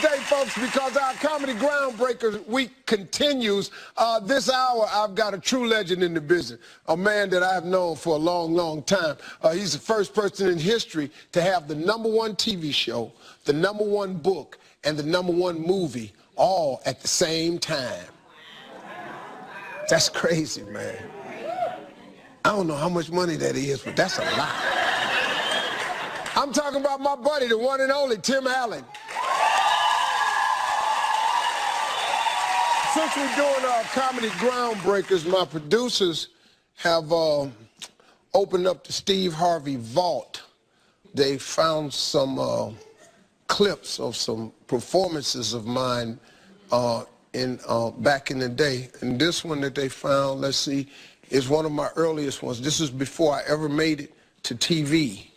today, folks, because our Comedy Groundbreakers week continues. This hour, I've got a true legend in the business, a man that I've known for a long, long time. He's the first person in history to have the #1 TV show, the #1 book, and the #1 movie all at the same time. That's crazy, man. I don't know how much money that is, but that's a lot. I'm talking about my buddy, the one and only Tim Allen. Since we're doing our Comedy Groundbreakers, my producers have opened up the Steve Harvey vault. They found some clips of some performances of mine back in the day. And this one that they found, let's see, is one of my earliest ones. This is before I ever made it to TV.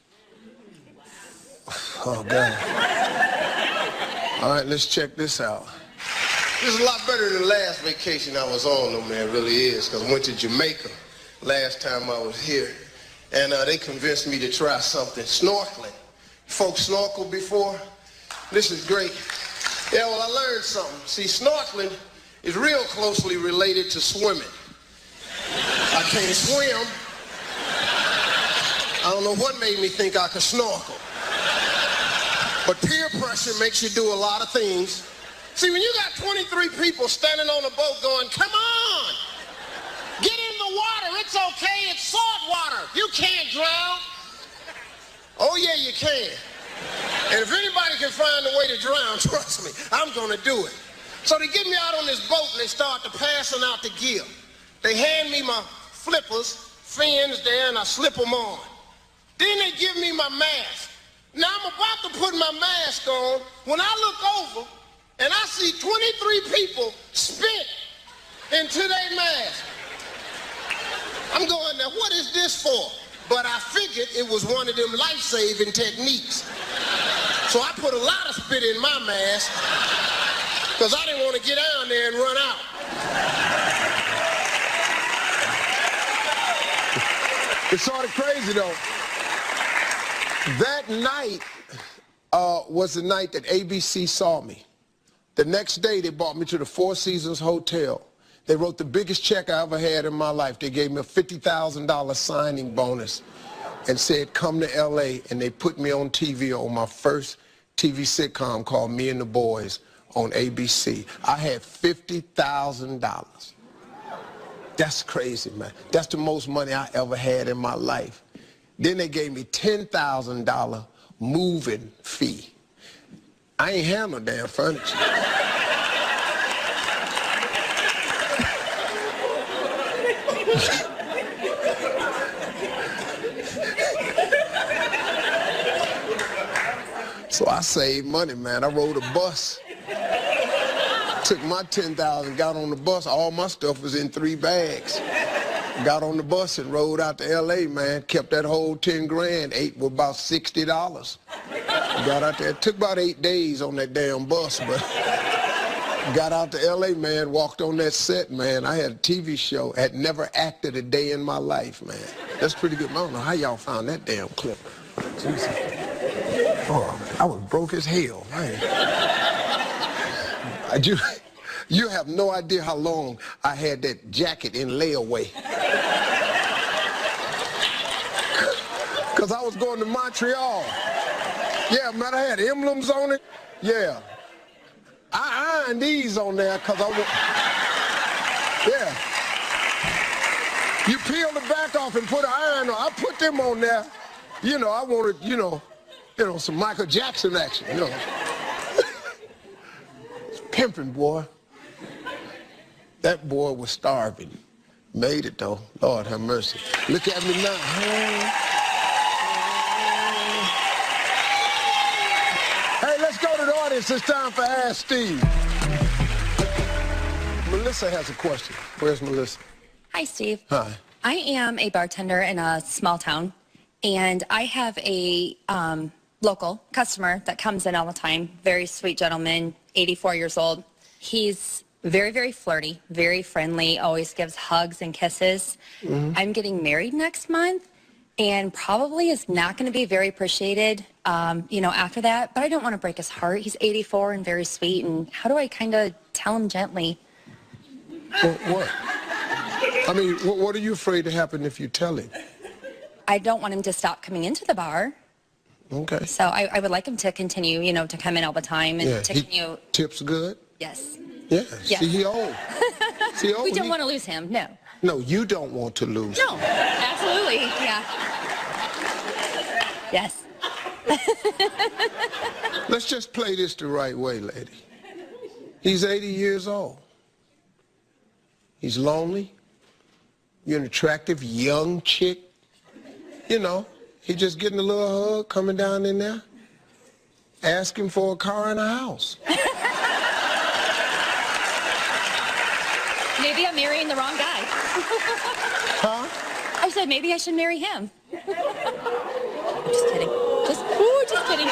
Oh, God. All right, let's check this out. This is a lot better than the last vacation I was on, though, man, it really is, because I went to Jamaica last time I was here, and they convinced me to try something, snorkeling. Folks snorkel before? This is great. Yeah, well, I learned something. See, snorkeling is real closely related to swimming. I can't swim. I don't know what made me think I could snorkel. But peer pressure makes you do a lot of things. See, when you got 23 people standing on a boat going, come on, get in the water, it's okay, it's salt water, you can't drown. Oh yeah, you can. And if anybody can find a way to drown, trust me, I'm gonna do it. So they get me out on this boat and they start to passing out the gear. They hand me my flippers, fins there, and I slip them on. Then they give me my mask. Now I'm about to put my mask on when I look over and I see 23 people spit into their mask. I'm going, now what is this for? But I figured it was one of them life-saving techniques. So I put a lot of spit in my mask because I didn't want to get down there and run out. It's sort of crazy, though. That night was the night that ABC saw me. The next day, they brought me to the Four Seasons Hotel. They wrote the biggest check I ever had in my life. They gave me a $50,000 signing bonus and said, come to LA, and they put me on TV on my first TV sitcom called Me and the Boys on ABC. I had $50,000. That's crazy, man. That's the most money I ever had in my life. Then they gave me $10,000 moving fee. I ain't have no damn furniture. So I saved money, man. I rode a bus. Took my $10,000, got on the bus. All my stuff was in 3 bags. Got on the bus and rode out to L.A., man. Kept that whole 10 grand. Ate with about $60. Got out there. It took about 8 days on that damn bus, but got out to L.A., man. Walked on that set, man. I had a TV show. Had never acted a day in my life, man. That's pretty good. I don't know how y'all found that damn clip. Jesus. Oh, I was broke as hell, man. You have no idea how long I had that jacket in layaway. Because I was going to Montreal. Yeah, man, I had emblems on it. Yeah. I ironed these on there because I was... Yeah. You peel the back off and put an iron on. I put them on there. You know, I wanted, you know, some Michael Jackson action, you know. It's pimping, boy. That boy was starving. Made it, though. Lord have mercy. Look at me now. Hey, let's go to the audience. It's time for Ask Steve. Melissa has a question. Where's Melissa? Hi, Steve. Hi. I am a bartender in a small town, and I have a local customer that comes in all the time. Very sweet gentleman, 84 years old. He's very, very flirty, very friendly, always gives hugs and kisses. I'm getting married next month, and probably is not going to be very appreciated, you know, after that. But I don't want to break his heart. He's 84 and very sweet. And how do I kind of tell him gently? Well, what? I mean, what are you afraid to happen if you tell him? I don't want him to stop coming into the bar. Okay. So I would like him to continue, you know, to come in all the time and to continue. Tips good? Yes. Yeah. Yes. See, he old. See, old. We don't want to lose him, no. No, you don't want to lose him. No, absolutely, yeah. Yes. Let's just play this the right way, lady. He's 80 years old. He's lonely. You're an attractive young chick. You know, he just getting a little hug coming down in there, asking for a car and a house. Maybe I'm marrying the wrong guy. Huh? I said maybe I should marry him. Just kidding. Just kidding.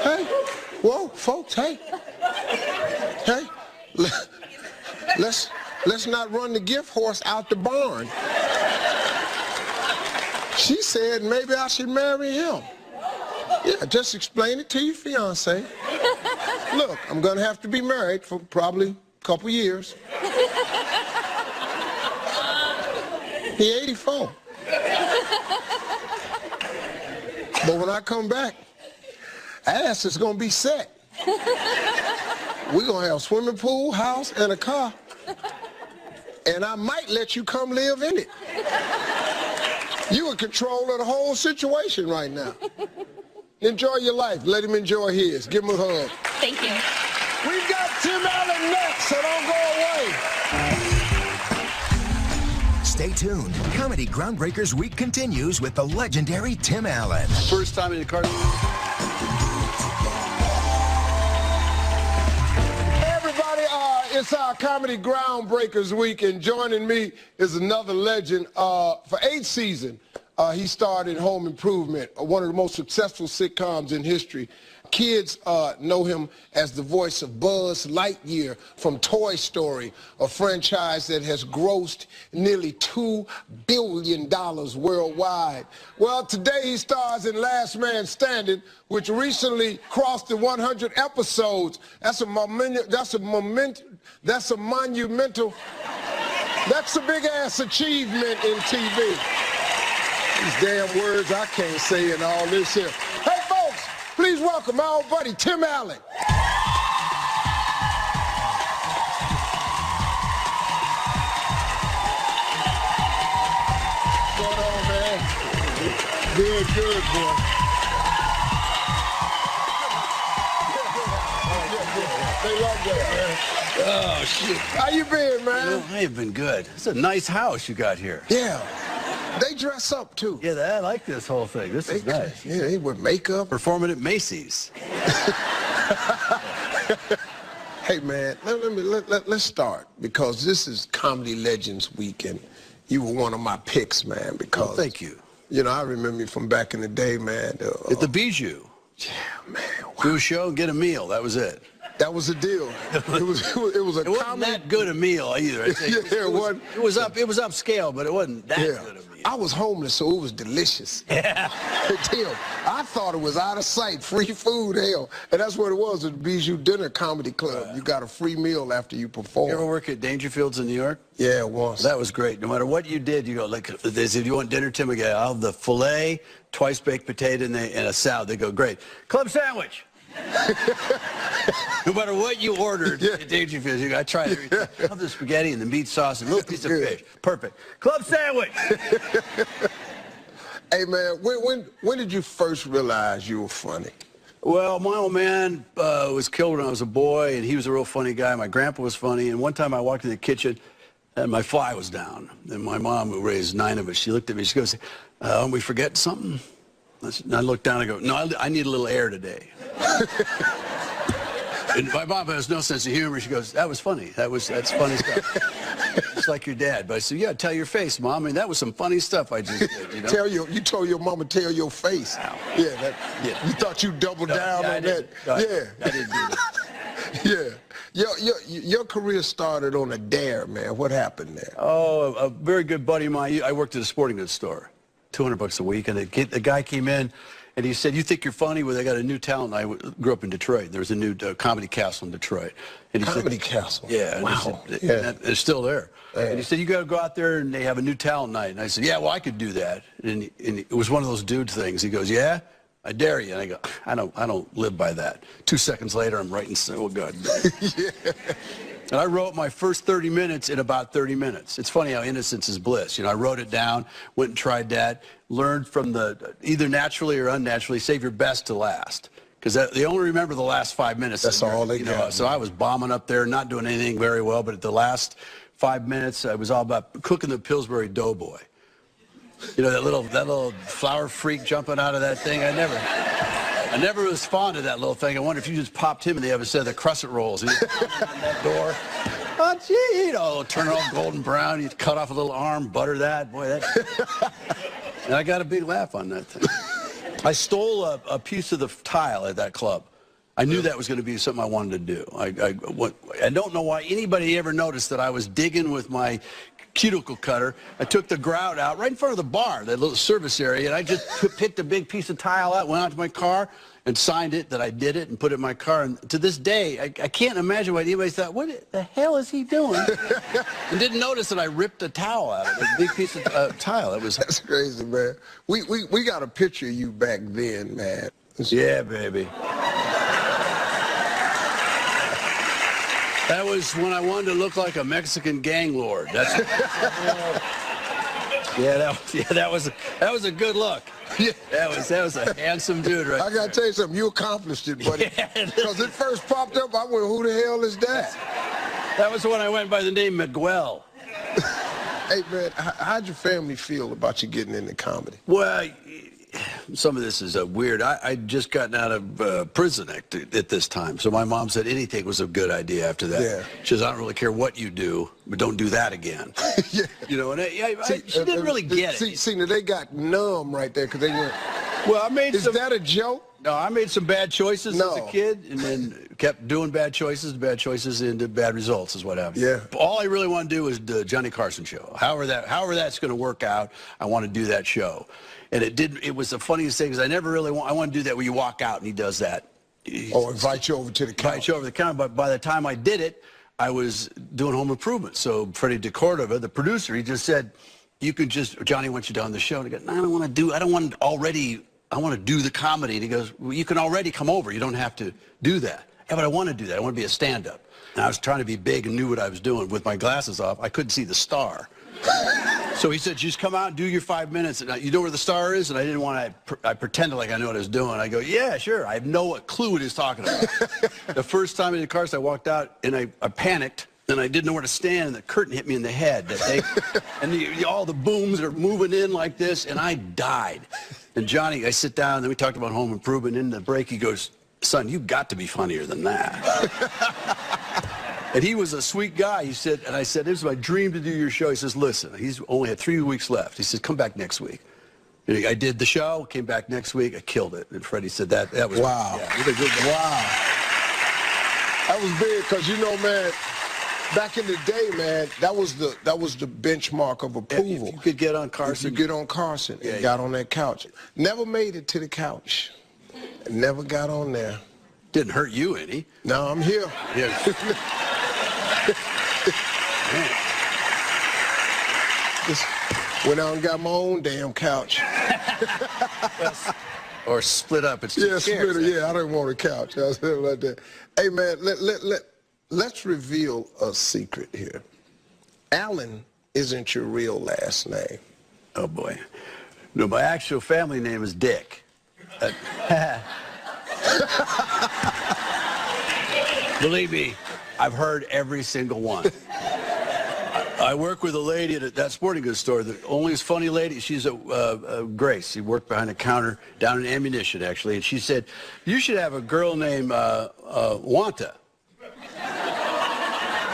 Hey, whoa, folks, hey. Hey, let's not run the gift horse out the barn. She said maybe I should marry him. Yeah, just explain it to your fiance. Look, I'm gonna have to be married for probably a couple years. He 84. But when I come back, ass is gonna be set. We're gonna have a swimming pool, house, and a car. And I might let you come live in it. You in control of the whole situation right now. Enjoy your life. Let him enjoy his. Give him a hug. Thank you. We've got Tim Allen next, so don't go away. Stay tuned. Comedy Groundbreakers Week continues with the legendary Tim Allen. First time in the car. It's our Comedy Groundbreakers Week, and joining me is another legend. For 8th season, he starred in Home Improvement, one of the most successful sitcoms in history. Kids know him as the voice of Buzz Lightyear from Toy Story, a franchise that has grossed nearly $2 billion worldwide. Well, today he stars in Last Man Standing, which recently crossed the 100 episodes. That's a big-ass achievement in TV. These damn words I can't say in all this here. Hey, folks, please welcome my old buddy, Tim Allen. What's going on, man? Good, boy. They love that, man. Oh, shit. How you been, man? You know, I have been good. It's a nice house you got here. Yeah. They dress up, too. Yeah, I like this whole thing. This is nice. Yeah, they wear makeup. Performing at Macy's. Hey, man, let's start, because this is Comedy Legends Week, and you were one of my picks, man, because... Oh, thank you. You know, I remember you from back in the day, man. At the Bijou. Yeah, man. Wow. Do a show, get a meal. That was it. That was the deal. It was a It wasn't that good a meal either. It was upscale, but it wasn't that good a meal. I was homeless, so it was delicious. Yeah. Damn, I thought it was out of sight, free food, hell. And that's what it was at the Bijou Dinner Comedy Club. You got a free meal after you perform. You ever work at Dangerfields in New York? Yeah, once. That was great. No matter what you did, you go, like, they said, you want dinner, Tim? Okay, I'll have the filet, twice baked potato, and a salad. They go, great. Club sandwich. No matter what you ordered at Dangerfields, you got to try everything. I'll have the spaghetti and the meat sauce and a little piece of fish. Perfect. Club sandwich. Hey, man, when did you first realize you were funny? Well, my old man was killed when I was a boy, and he was a real funny guy. My grandpa was funny, and one time I walked in the kitchen, and my fly was down. And my mom, who raised 9 of us, she looked at me, she goes, aren't we forgetting something? And I looked down and I go, no, I need a little air today. And my mom has no sense of humor. She goes, that was funny. That's funny stuff. It's like your dad. But I said, yeah, tell your face, Mom. I mean, that was some funny stuff I just did, you know? You told your mama, tell your face. Wow. Yeah, you thought you doubled down on that. I didn't do that. Yeah. Your career started on a dare, man. What happened there? Oh, a very good buddy of mine. I worked at a sporting goods store, $200 a week, and the guy came in, and he said, "You think you're funny? Well, they got a new talent." I grew up in Detroit. There was a new comedy castle in Detroit. And he Comedy said, castle? Yeah. And Wow. He said, it's still there. Yeah. And he said, "You got to go out there, and they have a new talent night." And I said, "Yeah, well, I could do that." And it was one of those dude things. He goes, "Yeah? I dare you." And I go, I don't live by that. 2 seconds later, I'm writing, oh, God. Yeah. And I wrote my first 30 minutes in about 30 minutes. It's funny how innocence is bliss. You know, I wrote it down, went and tried that, learned from either naturally or unnaturally, save your best to last. Because they only remember the last 5 minutes. That's all they got. So I was bombing up there, not doing anything very well, but at the last 5 minutes, I was all about cooking the Pillsbury Doughboy. You know, that little flour freak jumping out of that thing. I never was fond of that little thing. I wonder if you just popped him in the oven instead of the crescent rolls. And he'd on that door. Oh, gee, you know, turn it all golden brown. You'd cut off a little arm, butter that. Boy, that. And I got a big laugh on that thing. I stole a piece of the tile at that club. I knew that was going to be something I wanted to do. I don't know why anybody ever noticed that I was digging with my cuticle cutter. I took the grout out right in front of the bar, that little service area, and I just picked a big piece of tile out, went out to my car, and signed it that I did it and put it in my car. And to this day, I can't imagine why anybody thought, what the hell is he doing? And didn't notice that I ripped a towel out of it, a big piece of tile. That's crazy, man. We got a picture of you back then, man. Yeah, baby. That was when I wanted to look like a Mexican gang lord. That's that was a good look. Yeah. That was a handsome dude, right? I gotta tell you something. You accomplished it, buddy. Because it first popped up, I went, "Who the hell is that?" That was when I went by the name Miguel. Hey, man, how'd your family feel about you getting into comedy? Well, some of this is weird. I'd just gotten out of prison at this time, so my mom said anything was a good idea after that. Yeah. She says, "I don't really care what you do, but don't do that again." Yeah. You know, and she didn't really get it. See, they got numb right there because they went, well, is that a joke? No, I made some bad choices as a kid, and then kept doing bad choices into bad results is what happened. Yeah. All I really want to do is the Johnny Carson show. However that's going to work out, I want to do that show. And it was the funniest thing, because I never really I want to do that where you walk out and he does that. Invite you over to the couch. Invite you over to the counter. But by the time I did it, I was doing Home Improvement. So Freddie DeCordova, the producer, he just said, Johnny wants you down the show. And I go, no, I want to do the comedy. And he goes, well, you can already come over. You don't have to do that. Yeah, but I want to do that. I want to be a stand-up. And I was trying to be big and knew what I was doing. With my glasses off, I couldn't see the star. So he said, just come out and do your 5 minutes. And you know where the star is? And I didn't want to, I pretended like I knew what I was doing. I go, yeah, sure. I have no clue what he's talking about. The first time in the car, so I walked out and I panicked. And I didn't know where to stand, and the curtain hit me in the head. All the booms are moving in like this, and I died. And Johnny, I sit down, and then we talked about Home Improvement. In the break, he goes, "Son, you've got to be funnier than that." And he was a sweet guy. He said, and I said, "This is my dream to do your show." He says, "Listen, he's only had 3 weeks left." He says, "Come back next week." And I did the show, came back next week, I killed it. And Freddie said that was wow. Yeah, he did a good job. Wow. That was big, because you know, man, back in the day, man, that was the benchmark of approval. If you could get on Carson. If you get on Carson and got on that couch. Never made it to the couch. Never got on there. Didn't hurt you any. No, I'm here. Yeah. Just went out and got my own damn couch. Or split up. It's split up. Yeah, I didn't want a couch. I was like that. Hey, man, let's reveal a secret here. Allen isn't your real last name. Oh, boy. No, my actual family name is Dick. Believe me, I've heard every single one. I work with a lady at that sporting goods store, the only funny lady. She's Grace. She worked behind the counter down in ammunition, actually. And she said, "You should have a girl named Wanta."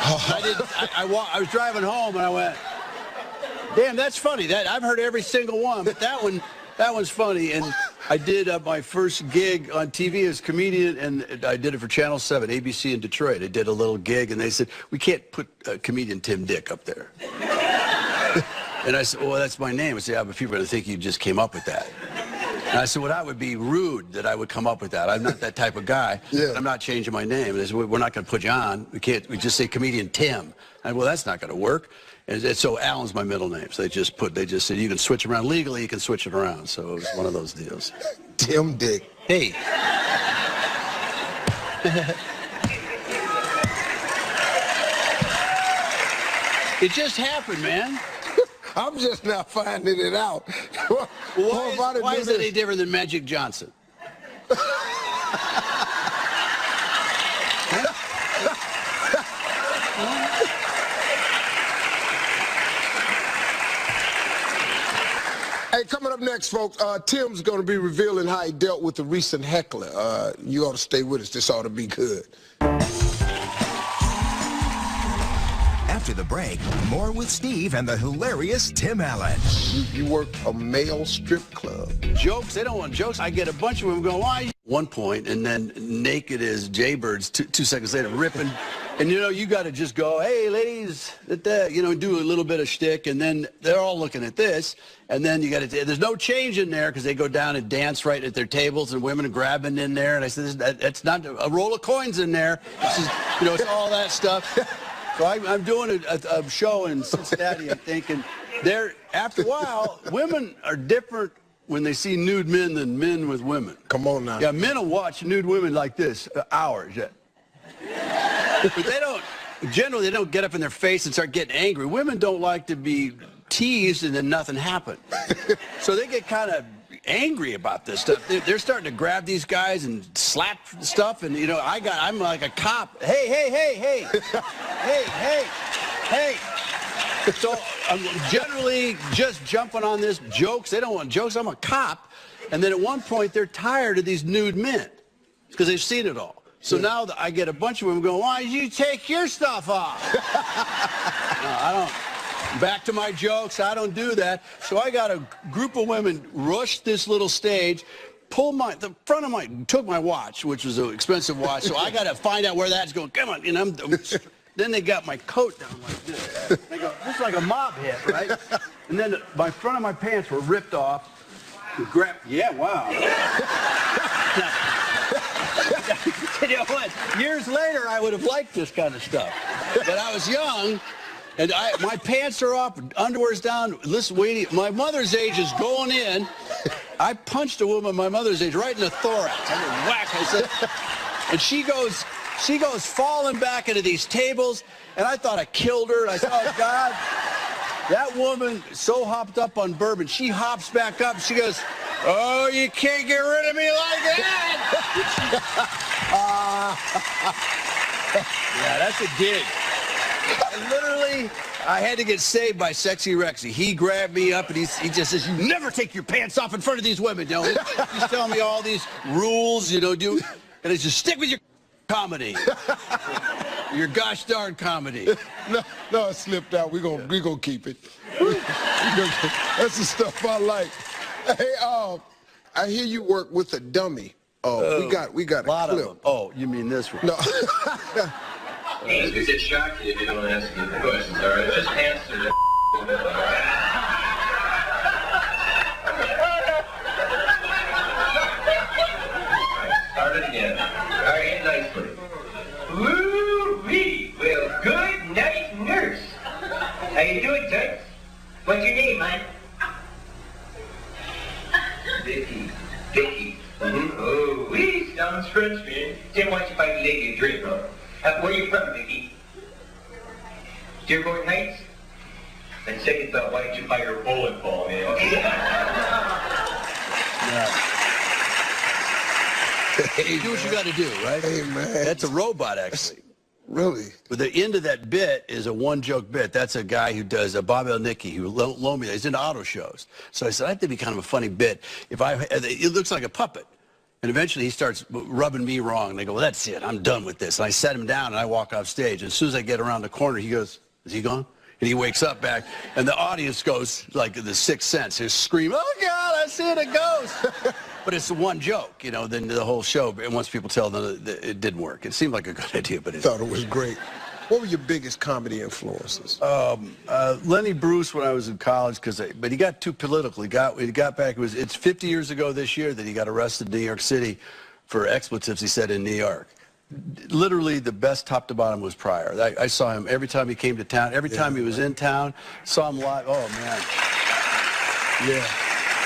I was driving home and I went, "Damn, that's funny. I've heard every single one, but that one's funny." And I did my first gig on TV as a comedian, and I did it for Channel 7, ABC in Detroit. I did a little gig, and they said, we can't put comedian Tim Dick up there. And I said, well, that's my name. I said, yeah, but people are going to think you just came up with that. And I said, well, that would be rude that I would come up with that. I'm not that type of guy. Yeah. I'm not changing my name. And they said, we're not going to put you on. We just say comedian Tim. And well, that's not going to work. And so Alan's my middle name. So they just said, you can switch around legally, you can switch it around. So it was one of those deals. Tim Dick. Hey. It just happened, man. I'm just not finding it out. Why is it any different than Magic Johnson? Hey, coming up next, folks, Tim's going to be revealing how he dealt with the recent heckler. You ought to stay with us. This ought to be good. After the break, more with Steve and the hilarious Tim Allen. You work a male strip club. Jokes, they don't want jokes. I get a bunch of them going, why? One point, and then naked as jaybirds, two seconds later, ripping. And, you know, you got to just go, hey, ladies, you know, do a little bit of shtick, and then they're all looking at this, and then you got to, there's no change in there because they go down and dance right at their tables, and women are grabbing in there, and I said, that's not a roll of coins in there. This is, you know, it's all that stuff. So I'm doing a show in Cincinnati, I think, and after a while, women are different when they see nude men than men with women. Come on now. Yeah, men will watch nude women like this, hours. Yeah. But generally, they don't get up in their face and start getting angry. Women don't like to be teased and then nothing happened. So they get kind of angry about this stuff. They're starting to grab these guys and slap stuff, and, you know, I'm like a cop. Hey, hey, hey, hey. Hey, hey, hey. So I'm generally just jumping on this jokes. They don't want jokes. I'm a cop. And then at one point, they're tired of these nude men because they've seen it all. So now I get a bunch of them going, why did you take your stuff off? No, I don't. Back to my jokes. I don't do that. So I got a group of women rush this little stage, took my watch, which was an expensive watch. So I got to find out where that's going. Come on. And then they got my coat down like this. They go, this is like a mob hit, right? And then my front of my pants were ripped off. Yeah, wow. You know what? Years later, I would have liked this kind of stuff. But I was young, and my pants are off, underwear's down. Listen, my mother's age is going in. I punched a woman my mother's age right in the thorax. I mean, whack. I said, and she goes falling back into these tables, and I thought I killed her. And I said, oh, God. That woman so hopped up on bourbon, she hops back up. She goes, oh, you can't get rid of me like that. Yeah, that's a dig. I had to get saved by Sexy Rexy. He grabbed me up, and he just says, you never take your pants off in front of these women. You know, he's telling me all these rules, you know, and he says, stick with your comedy. Your gosh darn comedy. No, it slipped out. We gonna keep it. That's the stuff I like. Hey, I hear you work with a dummy. We got a lot clip. Of them. Oh, you mean this one? No. It's gonna get shocking if you don't ask me the questions, all right? Just answer the Start it again. All right, nicely. Woo-wee! Well, good night, nurse. How you doing, Tux? What's your name, man? Vicky. Oh, wee, sounds French, man. Tim, why don't you buy the lady a drink, bro? Where are you from, Vicky? Dearborn Heights? And second thought, why don't you buy her a bowling ball, man? Okay? You do what you got to do, right? Hey, man. That's a robot, actually. Really? But the end of that bit is a one-joke bit. That's a guy who does Bob Elnicki, who loaned me that. He's into auto shows. So I said, I think it'd be kind of a funny bit. It looks like a puppet. And eventually he starts rubbing me wrong. And they go, well, that's it. I'm done with this. And I set him down, and I walk off stage. And as soon as I get around the corner, he goes, is he gone? And he wakes up back, and the audience goes like the Sixth Sense. They scream, oh, God, I see it, a ghost. But it's the one joke, you know, then the whole show, and once people tell them that it didn't work. It seemed like a good idea, but it Thought it was great. What were your biggest comedy influences? Lenny Bruce when I was in college, but he got too political. He got back. It's 50 years ago this year that he got arrested in New York City for expletives he said in New York. Literally the best top to bottom was Pryor. I saw him every time he came to town. Every time he was in town, saw him live. Oh man, yeah.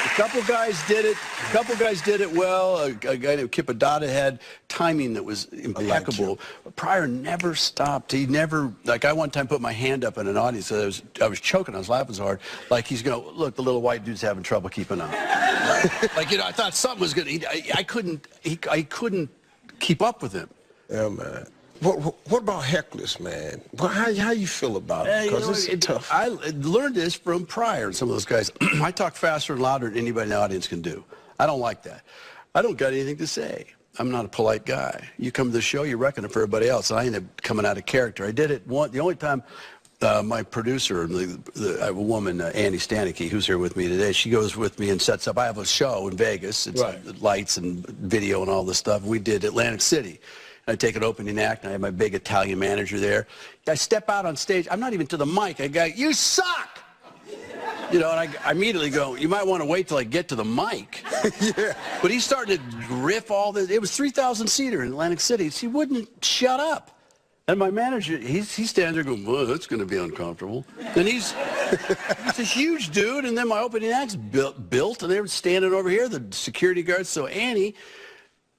A couple guys did it. A couple guys did it well. A guy named Kip Adada had timing that was impeccable. But Pryor never stopped. He never, like I one time put my hand up in an audience. So I was choking. I was laughing so hard. Like he's going to, look, the little white dude's having trouble keeping up. Like, you know, I thought something was going to, I couldn't keep up with him. Yeah, man. What about hecklers, man? How you feel about it? Because it's tough. I learned this from Pryor and some of those guys. I talk faster and louder than anybody in the audience can do. I don't like that. I don't got anything to say. I'm not a polite guy. You come to the show, you're wrecking it for everybody else. And I end up coming out of character. I did it the only time my producer, I have a woman, Annie Stanicky, who's here with me today. She goes with me and sets up. I have a show in Vegas. It's lights and video and all this stuff. We did Atlantic City. I take an opening act, and I have my big Italian manager there. I step out on stage. I'm not even to the mic. I go, "You suck!" You know, and I immediately go, "You might want to wait till I get to the mic." Yeah. But he started to riff all this. It was 3,000-seater in Atlantic City. He wouldn't shut up. And my manager, he stands there going, "Well, that's going to be uncomfortable." And he's a huge dude. And then my opening act's built, and they were standing over here, the security guards. So Annie,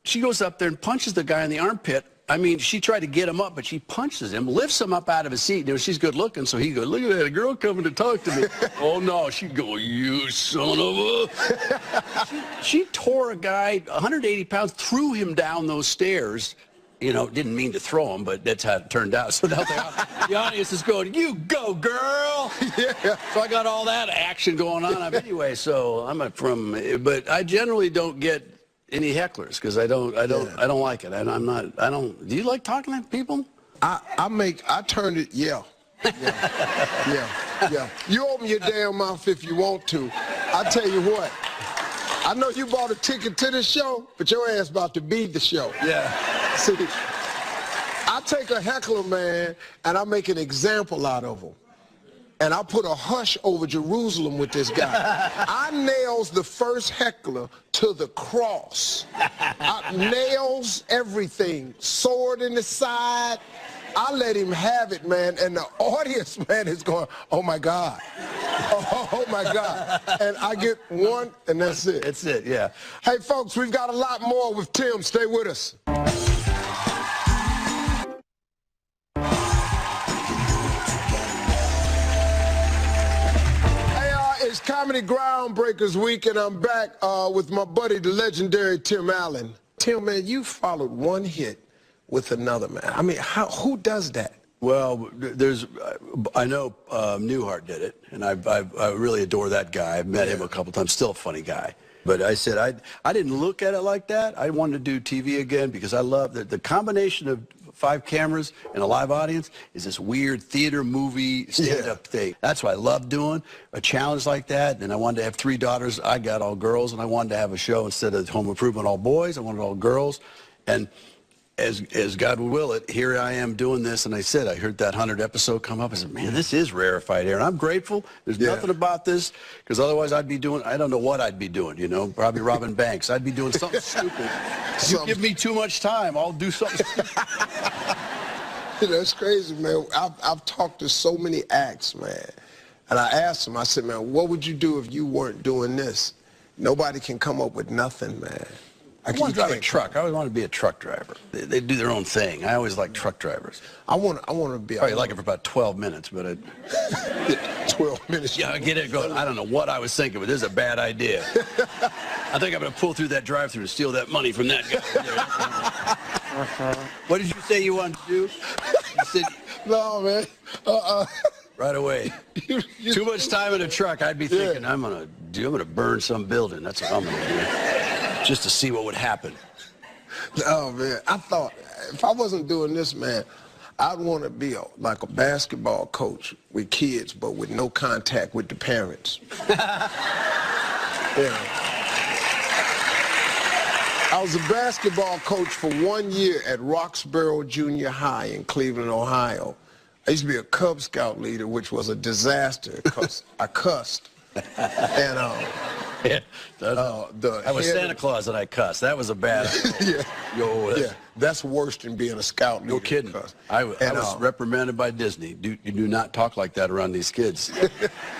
she goes up there and punches the guy in the armpit. I mean, she tried to get him up, but she punches him, lifts him up out of his seat. You know, she's good looking, so he goes, "Look at that, a girl coming to talk to me." Oh, no, she'd go, "You son of a..." She tore a guy, 180 pounds, threw him down those stairs. You know, didn't mean to throw him, but that's how it turned out. So now the audience is going, "You go, girl!" Yeah. So I got all that action going on. Anyway, so but I generally don't get any hecklers because I don't like it. Do you like talking to people? I turned it, yeah. You open your damn mouth if you want to. I tell you what, I know you bought a ticket to the show, but your ass about to beat the show. Yeah. See, I take a heckler, man, and I make an example out of him. And I put a hush over Jerusalem with this guy. I nails the first heckler to the cross. I nails everything. Sword in the side. I let him have it, man. And the audience, man, is going, "Oh, my God. Oh, my God." And I get one, and that's it. That's it, yeah. Hey, folks, we've got a lot more with Tim. Stay with us. It's Comedy Groundbreakers Week, and I'm back with my buddy, the legendary Tim Allen. Tim, man, you followed one hit with another, man. I mean, who does that? Well, I know Newhart did it, and I really adore that guy. I've met him a couple times. Still a funny guy. But I said I didn't look at it like that. I wanted to do TV again because I love the combination of 5 cameras and a live audience is this weird theater movie stand-up thing. That's what I love doing, a challenge like that. And I wanted to have 3 daughters. I got all girls, and I wanted to have a show instead of Home Improvement all boys. I wanted all girls. And as God would will it, here I am doing this. And I heard that 100 episode come up. I said, man, this is rarefied air. And I'm grateful. There's nothing about this, because otherwise I'd be doing, I don't know what I'd be doing, you know, probably robbing banks. I'd be doing something stupid. You give me too much time, I'll do something stupid. You know, it's crazy, man. I've talked to so many acts, man. And I asked them, I said, man, what would you do if you weren't doing this? Nobody can come up with nothing, man. I want to drive a truck. I always want to be a truck driver. They do their own thing. I always like truck drivers. I want to be. Probably like it for about 12 minutes, but 12 minutes. Yeah, I get it going. I don't know what I was thinking, but this is a bad idea. I think I'm going to pull through that drive-thru and steal that money from that guy. What did you say you wanted to do? You said, no, man. Right away. Too much time in a truck. I'd be thinking, I'm gonna burn some building. That's what I'm gonna do. Just to see what would happen. Oh, man. I thought, if I wasn't doing this, man, I'd want to be like a basketball coach with kids, but with no contact with the parents. Yeah. I was a basketball coach for 1 year at Roxborough Junior High in Cleveland, Ohio. I used to be a Cub Scout leader, which was a disaster because I cussed. And Yeah, I was Santa Claus and I cussed. That was a bad idea. Yeah, that's worse than being a scout leader. No kidding. I was reprimanded by Disney. You do not talk like that around these kids.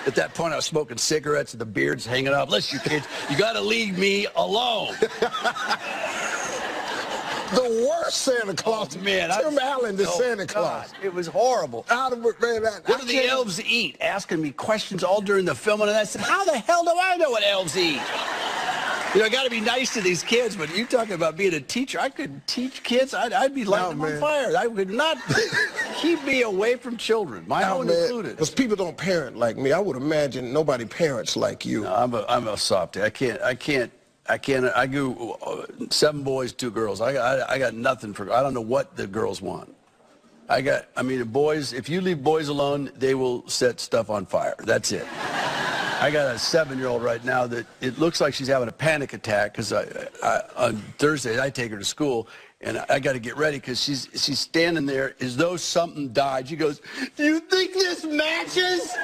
At that point, I was smoking cigarettes and the beard's hanging up. Listen, you kids, you got to leave me alone. The worst Santa Claus. Oh, man, Tim Allen, the Santa Claus. God, it was horrible. Out of it, man. What do the elves eat? Asking me questions all during the filming, and I said, how the hell do I know what elves eat? You know, I got to be nice to these kids, but you talking about being a teacher, I could teach kids. I'd be lighting them on fire. I would not keep me away from children, my own included. Because people don't parent like me. I would imagine nobody parents like you. No, I'm a softie. I can't. I grew 7 boys, 2 girls. I got nothing for. I don't know what the girls want. I mean, the boys. If you leave boys alone, they will set stuff on fire. That's it. I got a 7-year-old right now that it looks like she's having a panic attack because on Thursday I take her to school and I got to get ready because she's standing there as though something died. She goes, "Do you think this matches?"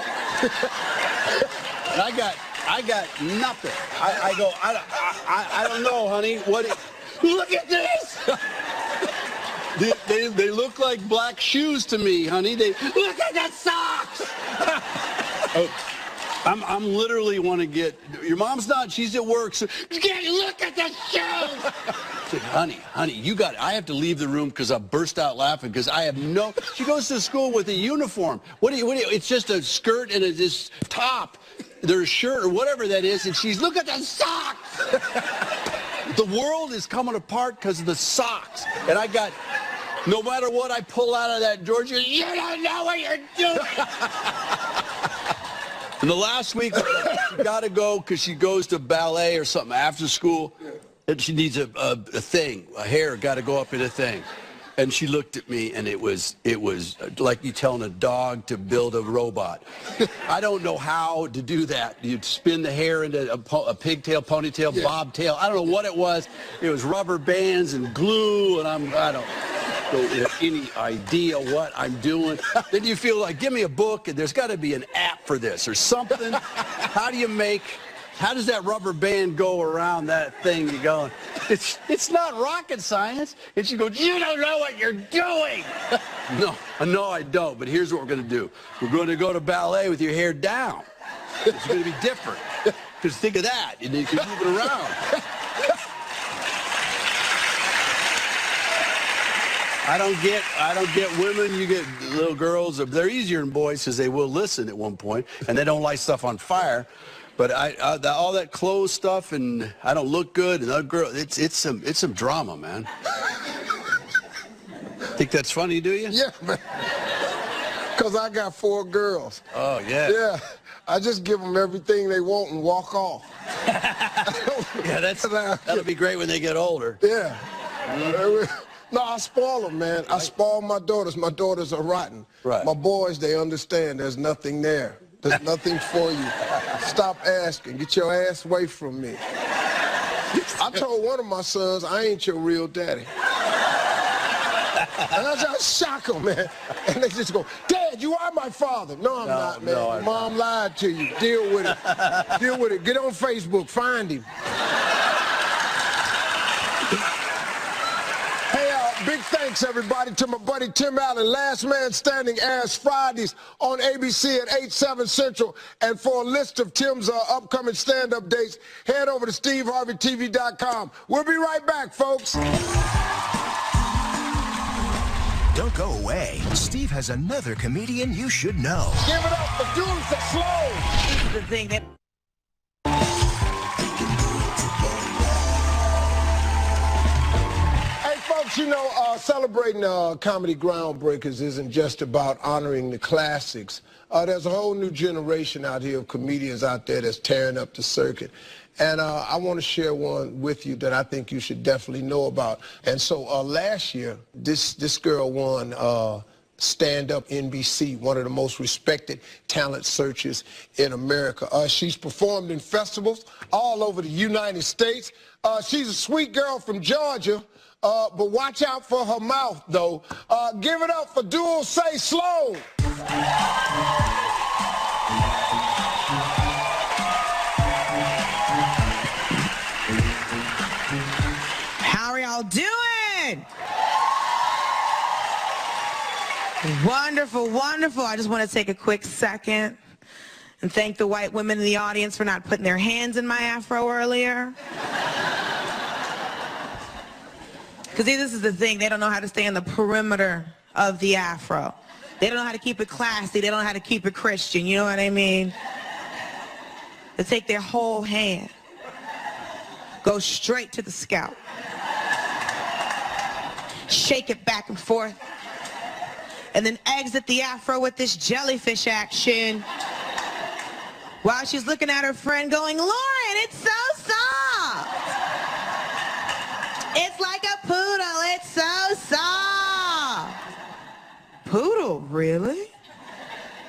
And I got nothing. I go, I don't know, honey. Look at this. They look like black shoes to me, honey. Look at the socks. I'm literally want to get. Your mom's not. She's at work. So look at the shoes. I said, honey, you got it. I have to leave the room because I burst out laughing because I have no. She goes to school with a uniform. What do you? It's just a skirt and this top. Their shirt or whatever that is, and she's, look at the socks! The world is coming apart because of the socks. And I got, no matter what I pull out of that, George, you don't know what you're doing! And the last week, she got to go because she goes to ballet or something after school, and she needs a thing, a hair, got to go up in a thing. And she looked at me, and it was like you telling a dog to build a robot. I don't know how to do that. You'd spin the hair into a pigtail, ponytail, bobtail. I don't know what it was. It was rubber bands and glue, and I don't have any idea what I'm doing. Then you feel like, give me a book, and there's got to be an app for this or something. How does that rubber band go around that thing you're going? It's not rocket science. And she goes, you don't know what you're doing. No, I don't. But here's what we're going to do. We're going to go to ballet with your hair down. It's going to be different. Because think of that. And you can move it around. I don't get women. You get little girls. They're easier than boys because they will listen at one point, and they don't light stuff on fire. But all that clothes stuff, and I don't look good, and that girl, it's some drama, man. Think that's funny, do you? Yeah, man. Because I got 4 girls. Oh, yeah. Yeah. I just give them everything they want and walk off. Yeah, that'll be great when they get older. Yeah. No, I spoil them, man. I spoil my daughters. My daughters are rotten. Right. My boys, they understand there's nothing there. There's nothing for you. Stop asking. Get your ass away from me. I told one of my sons, I ain't your real daddy. And I just shock them, man. And they just go, Dad, you are my father. No, I'm not, man. No, Mom lied to you. Deal with it. Deal with it. Get on Facebook. Find him. Big thanks, everybody, to my buddy Tim Allen. Last Man Standing airs Fridays on ABC at 8, 7 Central. And for a list of Tim's upcoming stand-up dates, head over to SteveHarveyTV.com. We'll be right back, folks. Don't go away. Steve has another comedian you should know. Give it up for Dudes That Slow. This is the thing that... Folks, you know, celebrating comedy groundbreakers isn't just about honoring the classics. There's a whole new generation out here of comedians out there that's tearing up the circuit. And I want to share one with you that I think you should definitely know about. And so last year, this girl won stand-up NBC, one of the most respected talent searchers in America. She's performed in festivals all over the United States. She's a sweet girl from Georgia, but watch out for her mouth, though. Give it up for Dulce Sloan. How are y'all doing? Wonderful, wonderful. I just want to take a quick second and thank the white women in the audience for not putting their hands in my afro earlier. Because this is the thing, they don't know how to stay on the perimeter of the afro. They don't know how to keep it classy, they don't know how to keep it Christian, you know what I mean? They take their whole hand, go straight to the scalp, shake it back and forth, and then exit the afro with this jellyfish action while she's looking at her friend going, Lauren, it's so soft. It's like a poodle, it's so soft. Poodle, really?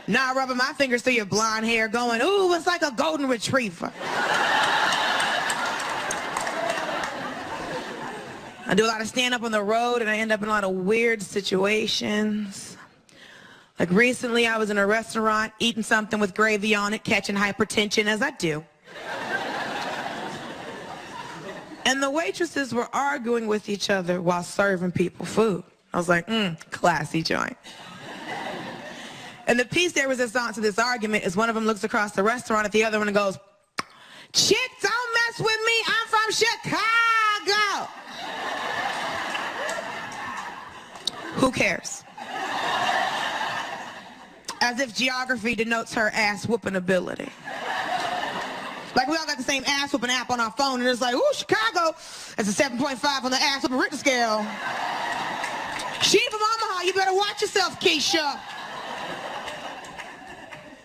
Nah, rubbing my fingers through your blonde hair going, ooh, it's like a golden retriever. I do a lot of stand-up on the road, and I end up in a lot of weird situations. Like recently, I was in a restaurant eating something with gravy on it, catching hypertension as I do. And the waitresses were arguing with each other while serving people food. I was like, classy joint. And the piece de resistance to this argument is one of them looks across the restaurant at the other one and goes, chick, don't mess with me, I'm from Chicago. Who cares? As if geography denotes her ass-whooping ability. Like we all got the same ass-whooping app on our phone, and it's like, ooh, Chicago, that's a 7.5 on the ass-whooping Richter scale. She ain't from Omaha, you better watch yourself, Keisha.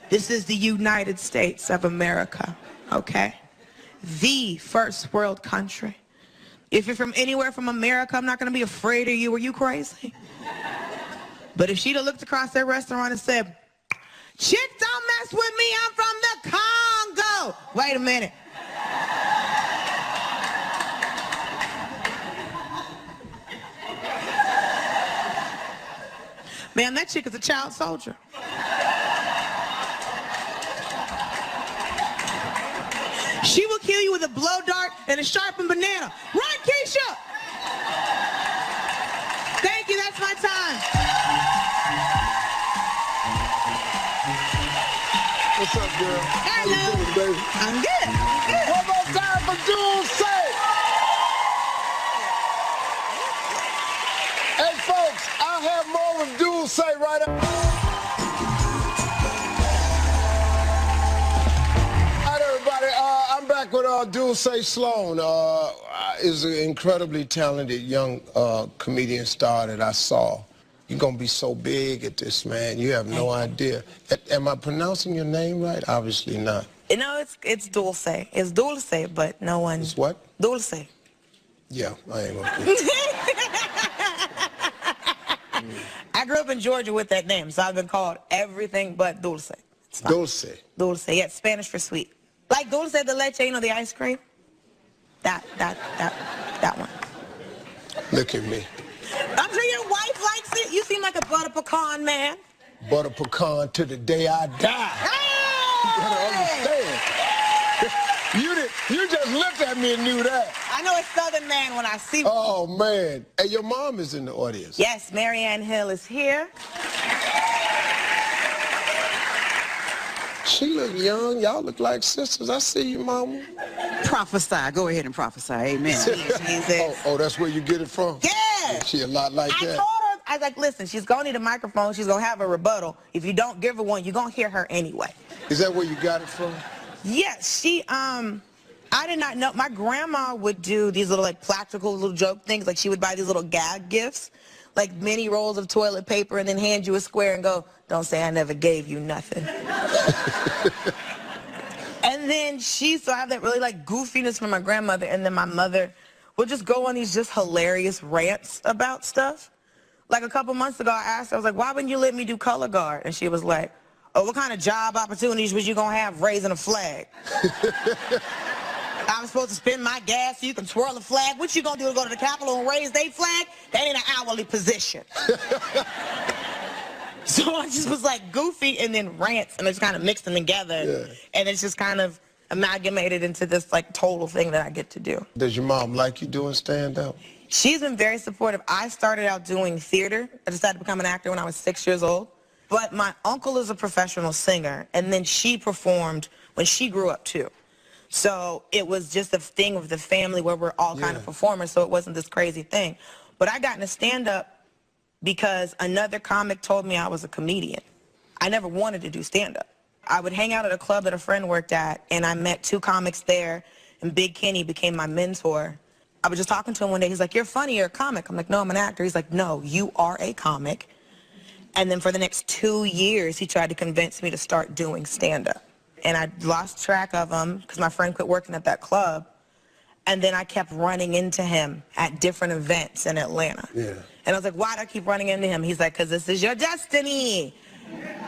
This is the United States of America, okay? The first world country. If you're from anywhere from America, I'm not gonna be afraid of you. Are you crazy? But if she'd have looked across that restaurant and said, chick, don't mess with me, I'm from the Congo. Wait a minute. Man, that chick is a child soldier. She will kill you with a blow dart and a sharpened banana. Run, Keisha! Thank you, that's my time. What's up, girl? Hello. How you doing, baby? I'm good. One more time for Dulce. Hey, folks, I'll have more with Dulce right up. All right, everybody. I'm back with Dulce Sloan. Is an incredibly talented young comedian star that I saw. You're going to be so big at this, man. You have no idea. Am I pronouncing your name right? Obviously not. No, it's Dulce. It's Dulce, but no one... It's what? Dulce. Yeah, I ain't going to. I grew up in Georgia with that name, so I've been called everything but Dulce. Dulce. Dulce, yeah, Spanish for sweet. Like dulce de leche, you know, the ice cream? That one. Look at me. I'm sure your wife likes it. You seem like a butter pecan man. Butter pecan to the day I die. Hey! You understand? You just looked at me and knew that. I know a Southern man when I see one. Oh, man. Hey, your mom is in the audience. Yes, Marianne Hill is here. She look young. Y'all look like sisters. I see you, mama. Prophesy. Go ahead and prophesy. Amen. Oh, that's where you get it from? Yeah. She a lot like I that. told her, I was like, listen, she's going to need a microphone. She's going to have a rebuttal. If you don't give her one, you're going to hear her anyway. Is that where you got it from? Yes, I did not know. My grandma would do these little, like, practical little joke things. Like, she would buy these little gag gifts, like mini rolls of toilet paper, and then hand you a square and go, don't say I never gave you nothing. And then she used to have that really, like, goofiness from my grandmother, and then my mother would just go on these just hilarious rants about stuff. Like a couple months ago, I asked her, I was like, why wouldn't you let me do color guard? And she was like, oh, what kind of job opportunities was you gonna have raising a flag? I was supposed to spend my gas so you can twirl a flag. What you gonna do, to go to the Capitol and raise their flag? That ain't an hourly position. So I just was like goofy and then rants, and I just kind of mixed them together. Yeah. And it's just kind of amalgamated into this like total thing that I get to do. Does your mom like you doing stand-up? She's been very supportive. I started out doing theater. I decided to become an actor when I was 6 years old. But my uncle is a professional singer, and then she performed when she grew up too. So it was just a thing of the family where we're all kind of performers, so it wasn't this crazy thing. But I got into stand-up because another comic told me I was a comedian. I never wanted to do stand-up. I would hang out at a club that a friend worked at, and I met two comics there, and Big Kenny became my mentor. I was just talking to him one day. He's like, you're funny, you're a comic. I'm like, no, I'm an actor. He's like, no, you are a comic. And then for the next 2 years, he tried to convince me to start doing stand-up. And I lost track of him because my friend quit working at that club. And then I kept running into him at different events in Atlanta. Yeah. And I was like, why do I keep running into him? He's like, because this is your destiny.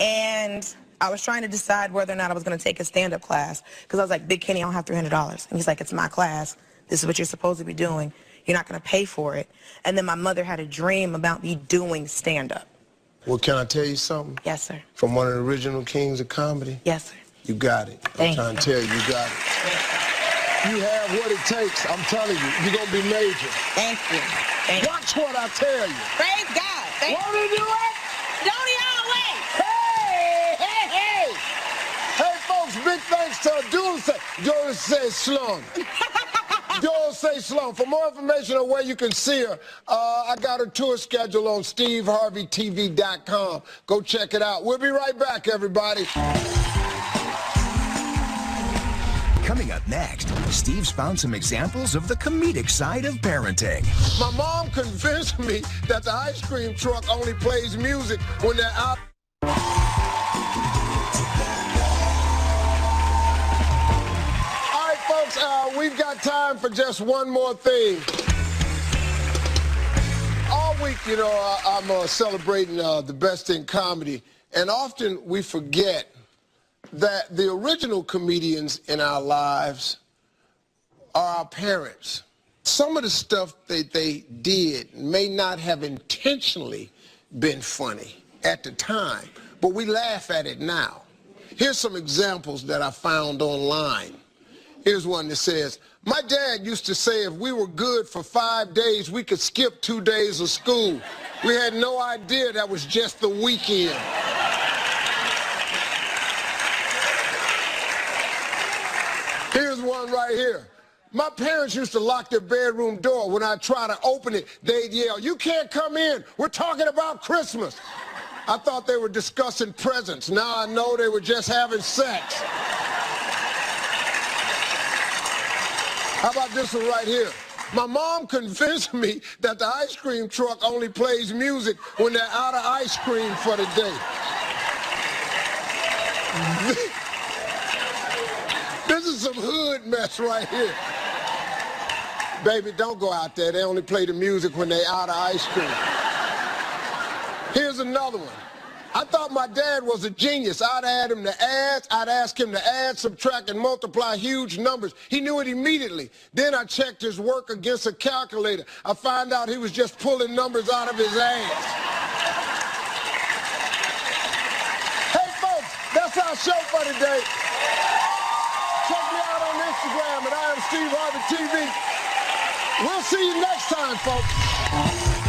And I was trying to decide whether or not I was going to take a stand-up class because I was like, Big Kenny, I don't have $300. And he's like, it's my class. This is what you're supposed to be doing. You're not going to pay for it. And then my mother had a dream about me doing stand-up. Well, can I tell you something? Yes, sir. From one of the original kings of comedy? Yes, sir. You got it. I'm trying to tell you, you got it. You have what it takes. I'm telling you, you're going to be major. Thank you. Watch what I tell you. Praise God. Won't he do it? Don't he always? Hey! Hey, folks, big thanks to Dulce Sloan. Dulce Sloan. For more information on where you can see her, I got her tour schedule on SteveHarveyTV.com. Go check it out. We'll be right back, everybody. Coming up next, Steve's found some examples of the comedic side of parenting. My mom convinced me that the ice cream truck only plays music when they're out. We've got time for just one more thing. All week, you know, I'm celebrating the best in comedy, and often we forget that the original comedians in our lives are our parents. Some of the stuff that they did may not have intentionally been funny at the time, but we laugh at it now. Here's some examples that I found online. Here's one that says, my dad used to say if we were good for 5 days, we could skip 2 days of school. We had no idea that was just the weekend. Here's one right here. My parents used to lock their bedroom door. When I try to open it, they'd yell, you can't come in. We're talking about Christmas. I thought they were discussing presents. Now I know they were just having sex. How about this one right here? My mom convinced me that the ice cream truck only plays music when they're out of ice cream for the day. This is some hood mess right here. Baby, don't go out there. They only play the music when they're out of ice cream. Here's another one. I thought my dad was a genius. I'd ask him to add, subtract, and multiply huge numbers. He knew it immediately. Then I checked his work against a calculator. I found out he was just pulling numbers out of his ass. Hey, folks, that's our show for today. Check me out on Instagram, and I am Steve Harvey TV. We'll see you next time, folks.